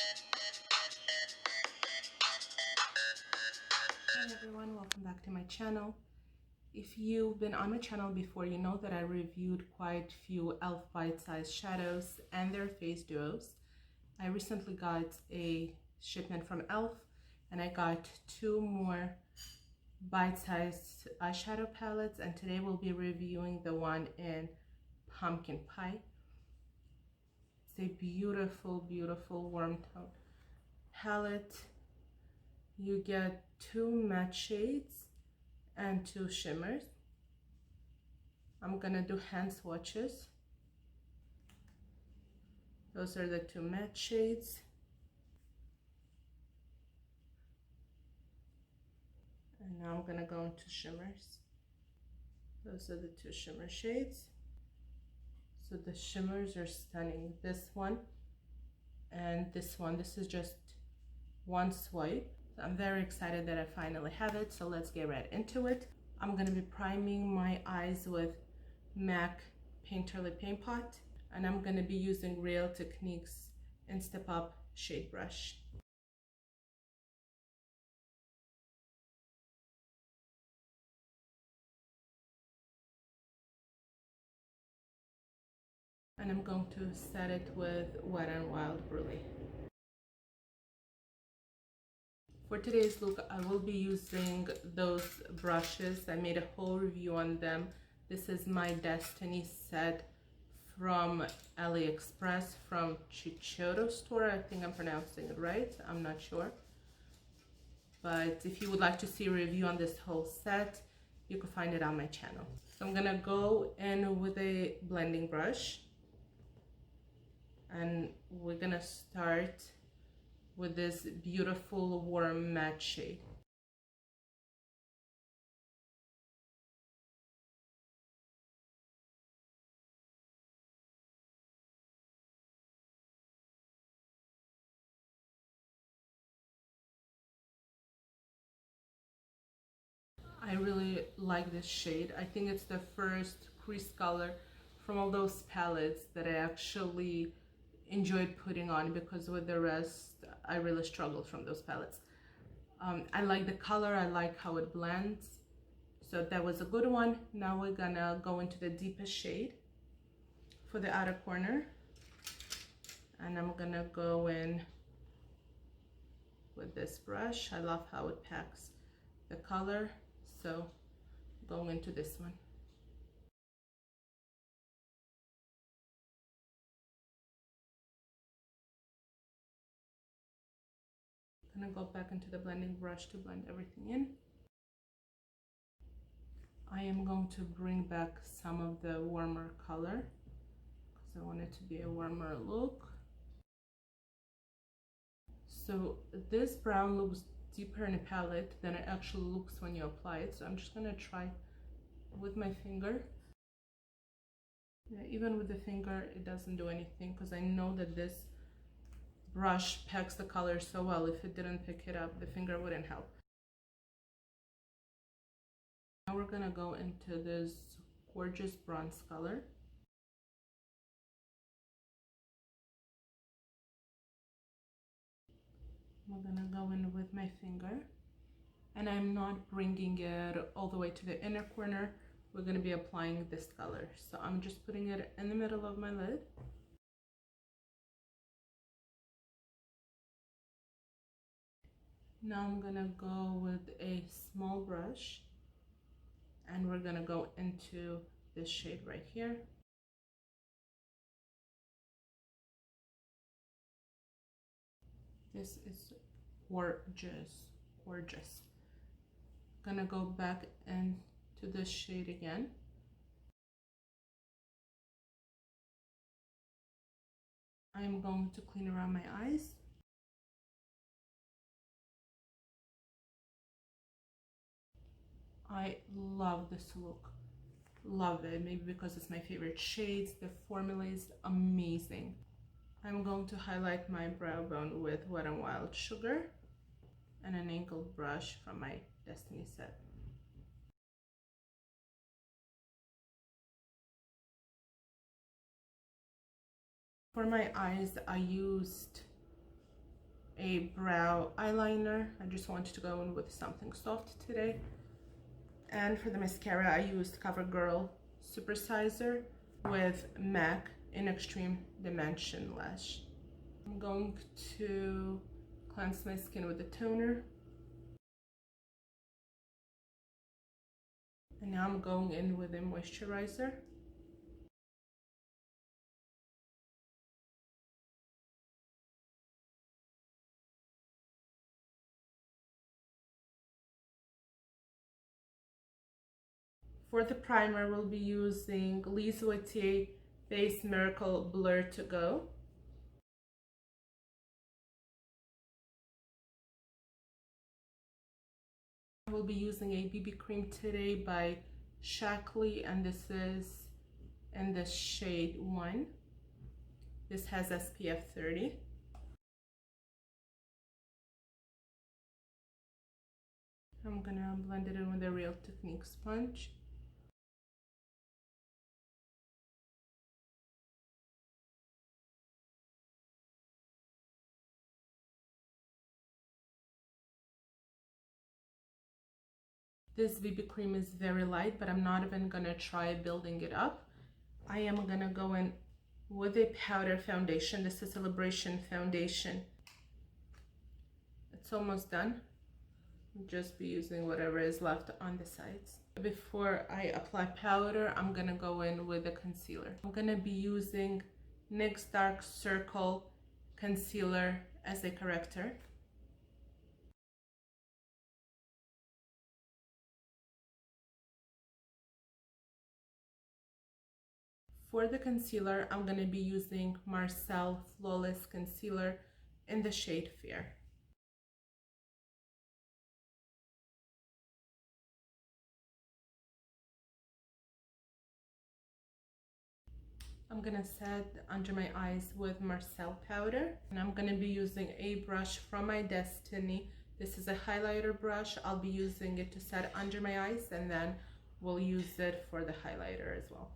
Hi everyone, welcome back to my channel. If you've been on my channel before, you know that I reviewed quite a few e.l.f. bite-sized shadows and their face duos. I recently got a shipment from e.l.f. and I got 2 more bite-sized eyeshadow palettes, and today we'll be reviewing the one in pumpkin pie. It's a beautiful, beautiful warm tone palette. You get 2 matte shades and 2 shimmers. I'm gonna do hand swatches. Those are the 2 matte shades. And now I'm gonna go into shimmers. Those are the 2 shimmer shades. So the shimmers are stunning. This one and this one. This is just one swipe. So I'm very excited that I finally have it. So let's get right into it. I'm gonna be priming my eyes with MAC Painterly Paint Pot. And I'm gonna be using Real Techniques Instap Up Shade Brush. And I'm going to set it with Wet n Wild Brulee. For today's look, I will be using those brushes. I made a whole review on them. This is my Destiny set from AliExpress from Eyeshadow store. I think I'm pronouncing it right. I'm not sure. But if you would like to see a review on this whole set, you can find it on my channel. So I'm gonna go in with a blending brush. And we're gonna start with this beautiful warm matte shade. I really like this shade. I think it's the first crease color from all those palettes that I actually enjoyed putting on, because with the rest I really struggled from those palettes. I like the color, I like how it blends, so that was a good one. Now we're gonna go into the deepest shade for the outer corner, and I'm gonna go in with this brush. I love how it packs the color, so go into this one. I'm gonna go back into the blending brush to blend everything in. I am going to bring back some of the warmer color because I want it to be a warmer look. So this brown looks deeper in a palette than it actually looks when you apply it. So I'm just gonna try with my finger. Yeah, even with the finger, it doesn't do anything because I know that this brush packs the color so well. If it didn't pick it up, the finger wouldn't help. Now we're gonna go into this gorgeous bronze color. I'm gonna go in with my finger, and I'm not bringing it all the way to the inner corner. We're gonna be applying this color. So I'm just putting it in the middle of my lid. Now I'm gonna go with a small brush, and we're gonna go into this shade right here. This is gorgeous, gorgeous. Gonna go back into this shade again. I'm going to clean around my eyes. I love this look. Love it. Maybe because it's my favorite shades. The formula is amazing. I'm going to highlight my brow bone with Wet n Wild Sugar and an angled brush from my Destiny set. For my eyes, I used a brow eyeliner. I just wanted to go in with something soft today. And for the mascara, I used CoverGirl Supersizer with MAC in Extreme Dimension Lash. I'm going to cleanse my skin with a toner. And now I'm going in with a moisturizer. For the primer, we'll be using Lise Watier Base Miracle Blur to Go. I will be using a BB cream today by Shackley, and this is in the shade 1. This has SPF 30. I'm gonna blend it in with a Real Technique sponge. This BB cream is very light, but I'm not even gonna try building it up. I am gonna go in with a powder foundation. This is Celebration Foundation. It's almost done. I'll just be using whatever is left on the sides. Before I apply powder, I'm gonna go in with a concealer. I'm gonna be using NYX Dark Circle Concealer as a corrector. For the concealer, I'm going to be using Marcel Flawless Concealer in the shade Fair. I'm going to set under my eyes with Marcel powder, and I'm going to be using a brush from my Destiny. This is a highlighter brush. I'll be using it to set under my eyes, and then we'll use it for the highlighter as well.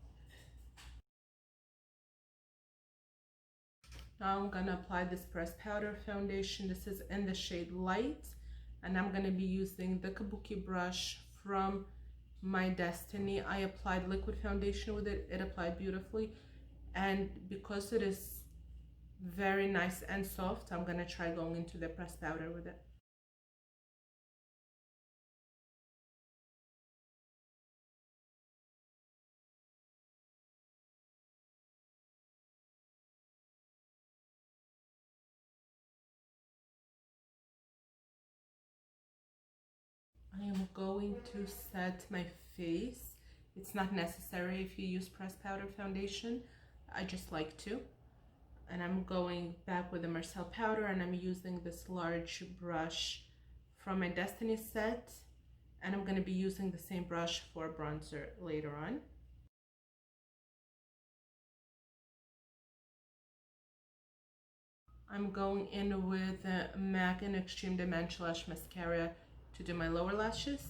Now I'm going to apply this pressed powder foundation. This is in the shade Light, and I'm going to be using the Kabuki brush from my Destiny. I applied liquid foundation with it. It applied beautifully, and because it is very nice and soft, I'm going to try going into the pressed powder with it. I am going to set my face. It's not necessary if you use pressed powder foundation. I just like to. And I'm going back with the Marcel powder, and I'm using this large brush from my Destiny set. And I'm going to be using the same brush for bronzer later on. I'm going in with MAC in Extreme Dimension Lash Mascara to do my lower lashes.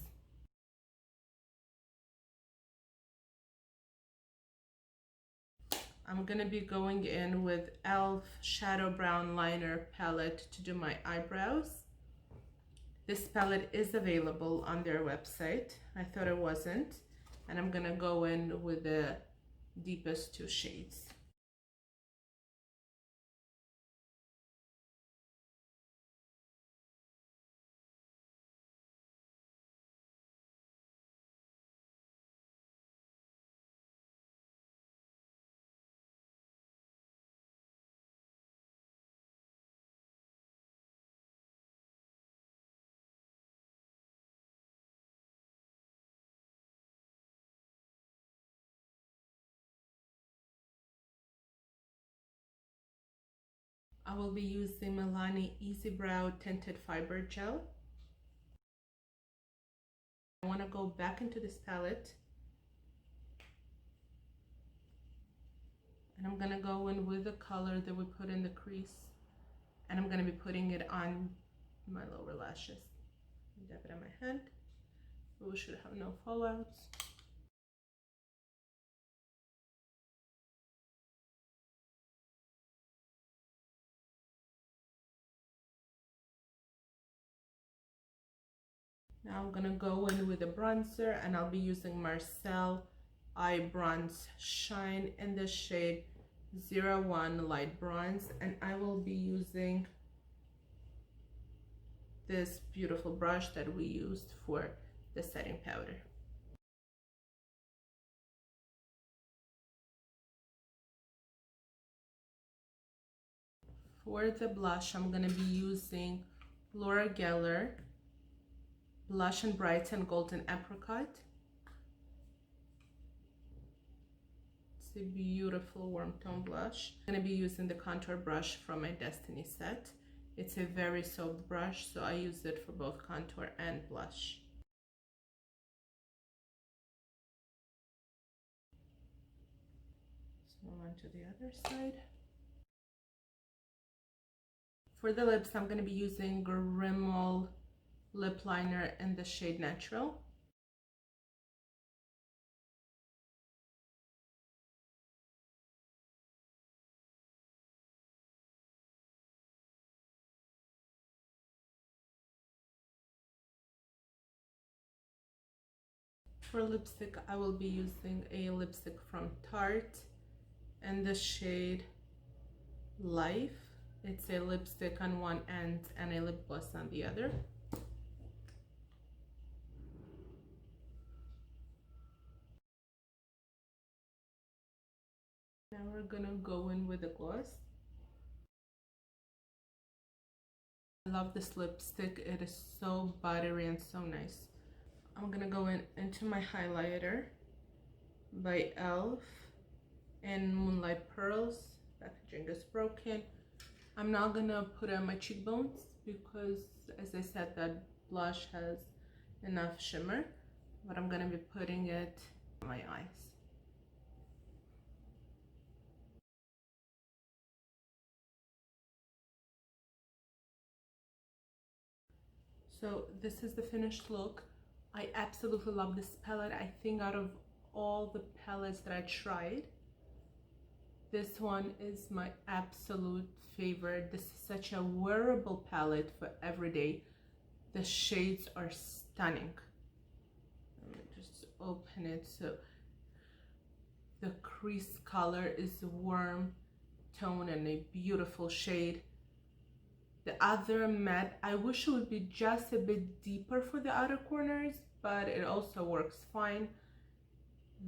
I'm gonna be going in with e.l.f. Shadow Brown Liner palette to do my eyebrows. This palette is available on their website. I thought it wasn't. And I'm gonna go in with the deepest 2 shades. I will be using Milani Easy Brow Tinted Fiber Gel. I want to go back into this palette, and I'm going to go in with the color that we put in the crease, and I'm going to be putting it on my lower lashes. Dab it on my hand. We should have no fallouts. Now I'm gonna go in with a bronzer, and I'll be using Marcel Eye Bronze Shine in the shade 01 Light Bronze, and I will be using this beautiful brush that we used for the setting powder. For the blush, I'm going to be using Laura Geller Blush and Brighten Golden Apricot. It's a beautiful warm tone blush. I'm going to be using the contour brush from my Destiny set. It's a very soft brush, so I use it for both contour and blush. So on to the other side. For the lips, I'm going to be using Rimmel lip liner in the shade Natural. For lipstick, I will be using a lipstick from Tarte in the shade Life. It's a lipstick on one end and a lip gloss on the other. Now we're gonna go in with the gloss. I love this lipstick. It is so buttery and so nice. I'm gonna go into my highlighter by e.l.f. in Moonlight Pearls. Packaging is broken. I'm not gonna put on my cheekbones because, as I said, that blush has enough shimmer, but I'm gonna be putting it on my eyes. So this is the finished look. I absolutely love this palette. I think out of all the palettes that I tried, this one is my absolute favorite. This is such a wearable palette for everyday. The shades are stunning. Let me just open it. So the crease color is warm tone and a beautiful shade. The other matte, I wish it would be just a bit deeper for the outer corners, but it also works fine.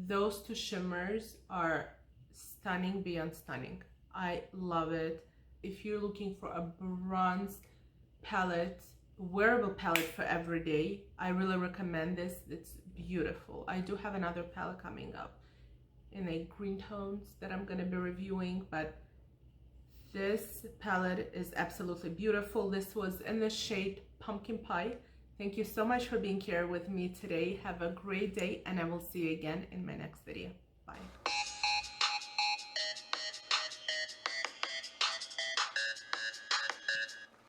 Those two shimmers are stunning beyond stunning. I love it. If you're looking for a bronze palette, wearable palette for every day, I really recommend this. It's beautiful. I do have another palette coming up in a green tones that I'm going to be reviewing, but this palette is absolutely beautiful. This was in the shade Pumpkin Pie. Thank you so much for being here with me today. Have a great day, and I will see you again in my next video. Bye.